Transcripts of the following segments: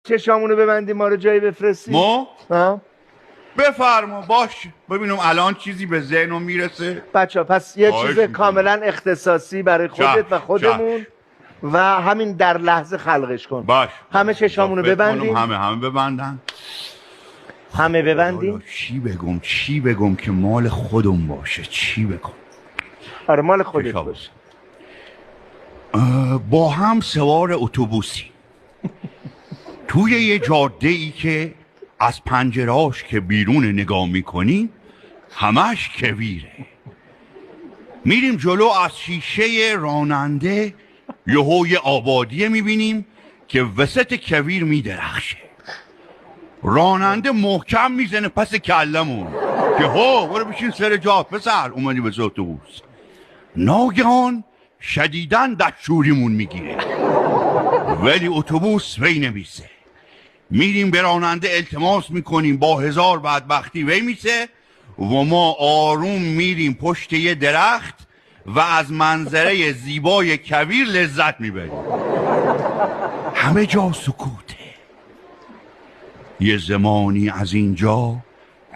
چشامونو ببندیم ما رو جایی بفرستیم. ما؟ بفرما باش ببینم الان چیزی به ذهنم میرسه. بچه پس یه چیز میکنم. کاملا اختصاصی برای خودت و خودمون و همین در لحظه خلقش کن. باش همه چشامونو ببندیم. همه ببندن. همه ببندیم. چی بگم که مال خودم باشه. چی بگم؟ آره مال خودت باشه. با هم سوار اتوبوسی توی یه جاده ای که از پنجراش که بیرون نگاه میکنیم همش کویره. میریم جلو، از شیشه راننده یه آبادیه میبینیم که وسط کویر میدرخشه. راننده محکم میزنه پس کلمون که برو بشین سر جات پسر، اومدی به اتوبوس. ناگهان شدیداً دستشوریمون میگیره ولی اتوبوس وی نمیسه. میریم به راننده التماس میکنیم، با هزار بدبختی وی میسه و ما آروم میریم پشت یه درخت و از منظره زیبای کویر لذت میبریم. همه جا سکوته. یه زمانی از اینجا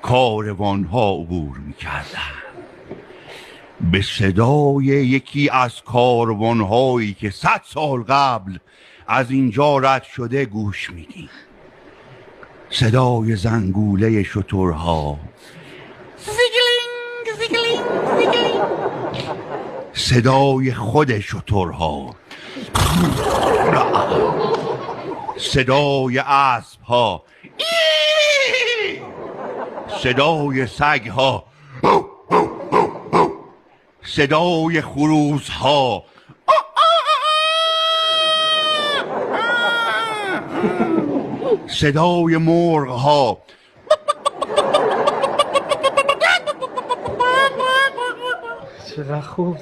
کاروانها عبور میکردن. به صدای یکی از کاروانهایی که 100 سال قبل از اینجا رد شده گوش میدیم. صدای زنگوله شترها، زیگلینگ زیگلینگ زیگلینگ، صدای خود شترها، صدای اسبها، صدای سگها، صدای خروسها، صدای مرغها، چقدر خوب.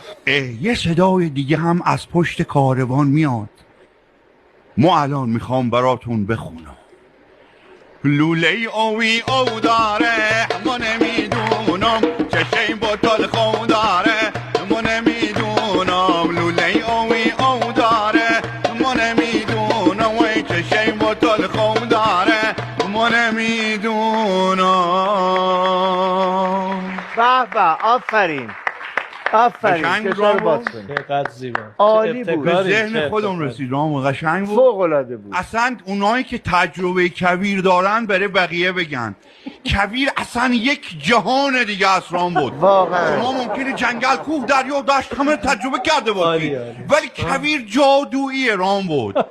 یه صدای دیگه هم از پشت کاروان میاد. ما الان میخوام براتون بخونم. لوله آوی او داره ما نمیدونم، چشم بطل خون داره ما نمیدونم. لوله آوی او داره ما نمیدونم، وی چشم بطل خون داره ما نمیدونم. به به، آفرین آفرین. قشنگ کشور بود. باز کنیم. چقدر زیبا، عالی بود. به ذهن خودم رسید. رام قشنگ بود. فوق العاده بود. اصلا اونایی که تجربه کویر دارن بره بقیه بگن. کویر اصلا یک جهان دیگه از رام بود. واقعا شما ممکنه جنگل، کوه، دریا و دشت همه تجربه کرده باشید عالی. ولی کویر جادویی رام بود.